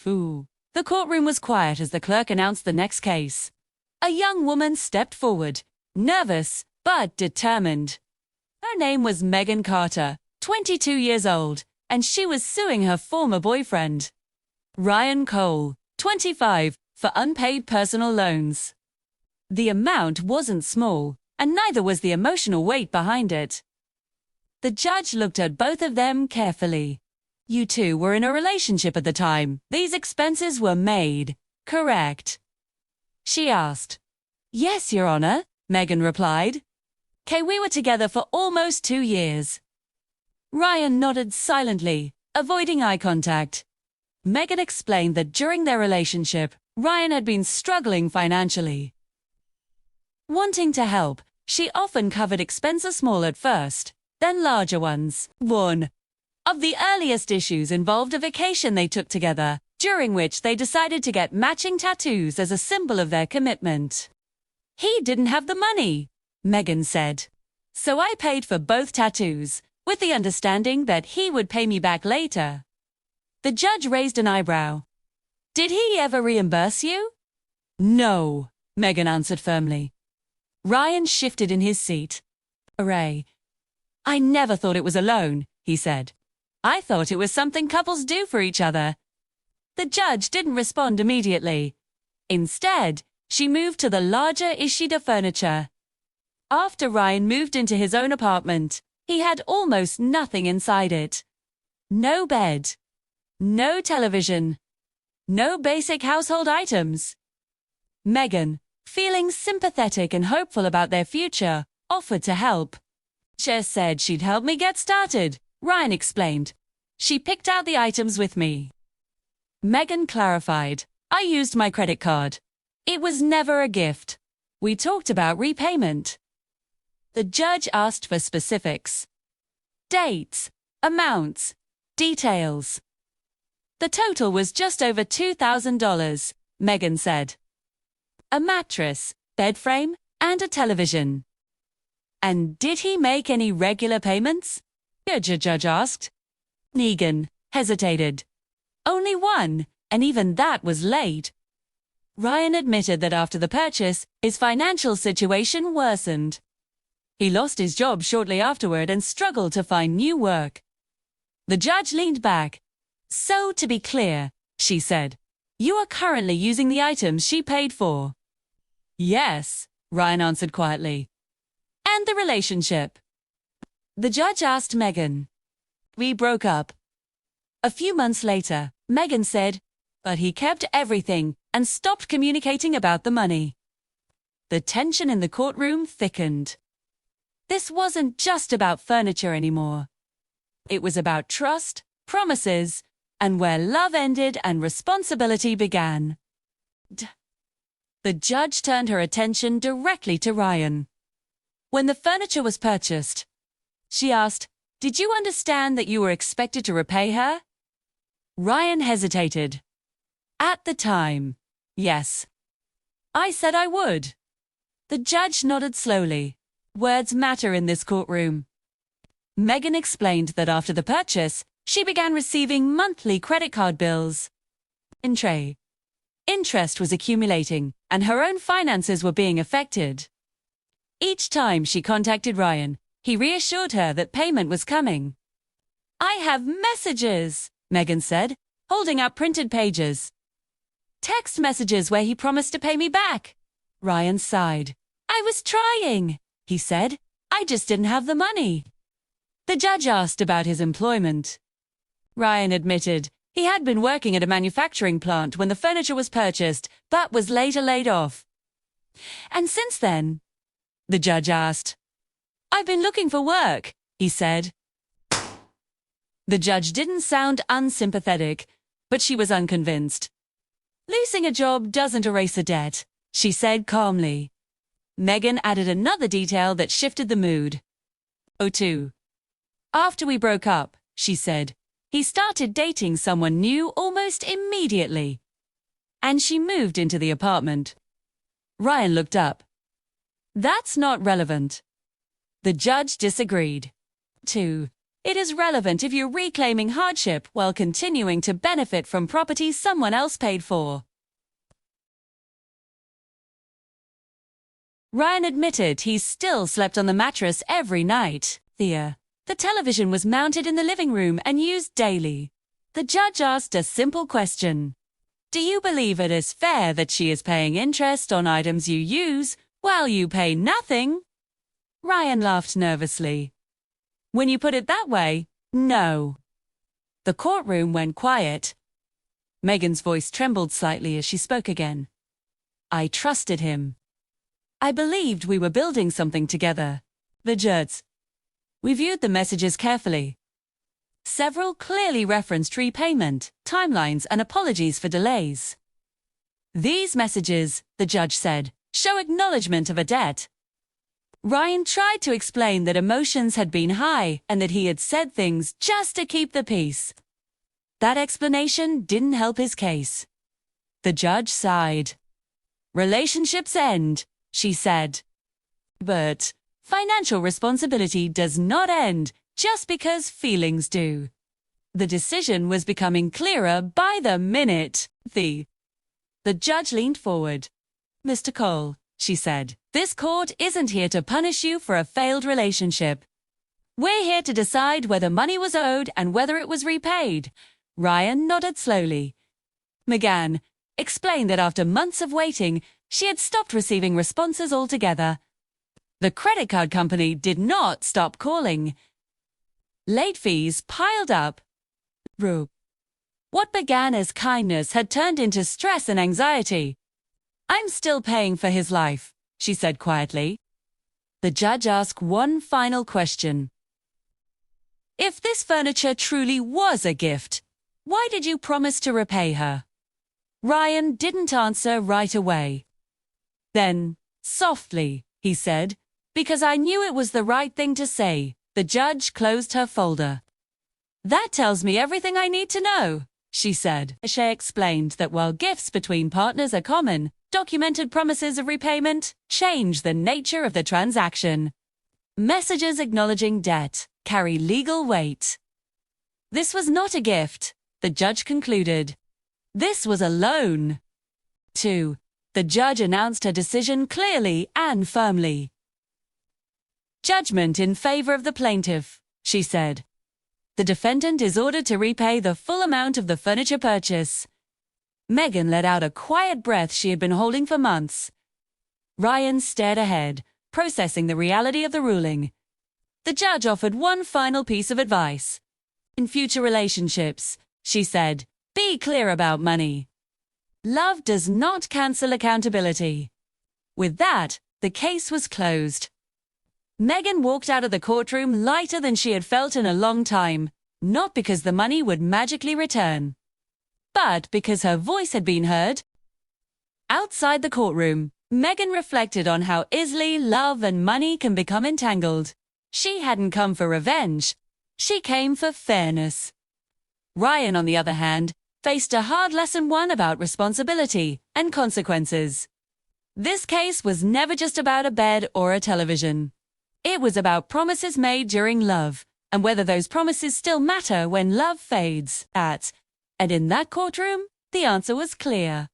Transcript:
Ooh. The courtroom was quiet as the clerk announced the next case. A young woman stepped forward, nervous but determined. Her name was Megan Carter, 22 years old, and she was suing her former boyfriend, Ryan Cole, 25, for unpaid personal loans. The amount wasn't small, and neither was the emotional weight behind it. The judge looked at both of them carefully. You two were in a relationship at the time. These expenses were made, correct? She asked. Yes, Your Honor, Megan replied. We were together for almost 2 years. Ryan nodded silently, avoiding eye contact. Megan explained that during their relationship, Ryan had been struggling financially. Wanting to help, she often covered expenses small at first, then larger ones. One of the earliest issues involved a vacation they took together, during which they decided to get matching tattoos as a symbol of their commitment. He didn't have the money, Megan said. So I paid for both tattoos, with the understanding that he would pay me back later. The judge raised an eyebrow. Did he ever reimburse you? No, Megan answered firmly. Ryan shifted in his seat. Hooray. I never thought it was a loan, he said. I thought it was something couples do for each other. The judge didn't respond immediately. Instead, she moved to the larger Ishida furniture. After Ryan moved into his own apartment, he had almost nothing inside it. No bed. No television. No basic household items. Megan, feeling sympathetic and hopeful about their future, offered to help. Jess said she'd help me get started, Ryan explained. She picked out the items with me. Megan clarified, I used my credit card. It was never a gift. We talked about repayment. The judge asked for specifics. Dates, amounts, details. The total was just over $2,000, Megan said. A mattress, bed frame, and a television. And did he make any regular payments? The judge asked. Megan hesitated. Only one, and even that was late. Ryan admitted that after the purchase, his financial situation worsened. He lost his job shortly afterward and struggled to find new work. The judge leaned back. So, to be clear, she said, you are currently using the items she paid for. Yes, Ryan answered quietly. And the relationship? The judge asked Megan. We broke up. A few months later, Megan said, but he kept everything and stopped communicating about the money. The tension in the courtroom thickened. This wasn't just about furniture anymore. It was about trust, promises, and where love ended and responsibility began. The judge turned her attention directly to Ryan. When the furniture was purchased, she asked, did you understand that you were expected to repay her? Ryan hesitated. At the time, yes. I said I would. The judge nodded slowly. Words matter in this courtroom. Megan explained that after the purchase, she began receiving monthly credit card bills. Interest was accumulating, and her own finances were being affected. Each time she contacted Ryan, he reassured her that payment was coming. I have messages, Megan said, holding up printed pages. Text messages where he promised to pay me back. Ryan sighed. I was trying, he said. I just didn't have the money. The judge asked about his employment. Ryan admitted he had been working at a manufacturing plant when the furniture was purchased, but was later laid off. And since then? The judge asked. I've been looking for work, he said. The judge didn't sound unsympathetic, but she was unconvinced. Losing a job doesn't erase a debt, she said calmly. Megan added another detail that shifted the mood. Oh, too. After we broke up, she said, he started dating someone new almost immediately. And she moved into the apartment. Ryan looked up. That's not relevant. The judge disagreed. 2. It is relevant if you're reclaiming hardship while continuing to benefit from property someone else paid for. Ryan admitted he still slept on the mattress every night. The television was mounted in the living room and used daily. The judge asked a simple question. Do you believe it is fair that she is paying interest on items you use while you pay nothing? Ryan laughed nervously. When you put it that way, no. The courtroom went quiet. Megan's voice trembled slightly as she spoke again. I trusted him. I believed we were building something together. The judge. We viewed the messages carefully. Several clearly referenced repayment, timelines, and apologies for delays. These messages, the judge said, show acknowledgement of a debt. Ryan tried to explain that emotions had been high and that he had said things just to keep the peace. That explanation didn't help his case. The judge sighed. Relationships end, she said. But financial responsibility does not end just because feelings do. The decision was becoming clearer by the minute. The judge leaned forward. Mr. Cole, she said, this court isn't here to punish you for a failed relationship. We're here to decide whether money was owed and whether it was repaid. Ryan nodded slowly. Megan explained that after months of waiting, she had stopped receiving responses altogether. The credit card company did not stop calling. Late fees piled up. What began as kindness had turned into stress and anxiety. I'm still paying for his life, she said quietly. The judge asked one final question. If this furniture truly was a gift, why did you promise to repay her? Ryan didn't answer right away. Then, softly, he said, because I knew it was the right thing to say. The judge closed her folder. That tells me everything I need to know, she said. She explained that while gifts between partners are common, documented promises of repayment change the nature of the transaction. Messages acknowledging debt carry legal weight. This was not a gift, the judge concluded. This was a loan. 2. The judge announced her decision clearly and firmly. Judgment in favor of the plaintiff, she said. The defendant is ordered to repay the full amount of the furniture purchase. Megan let out a quiet breath she had been holding for months. Ryan stared ahead, processing the reality of the ruling. The judge offered one final piece of advice. In future relationships, she said, be clear about money. Love does not cancel accountability. With that, the case was closed. Megan walked out of the courtroom lighter than she had felt in a long time, not because the money would magically return, but because her voice had been heard. Outside the courtroom, Megan reflected on how easily love and money can become entangled. She hadn't come for revenge. She came for fairness. Ryan, on the other hand, faced a hard lesson one about responsibility and consequences. This case was never just about a bed or a television. It was about promises made during love, and whether those promises still matter when love fades. And in that courtroom, the answer was clear.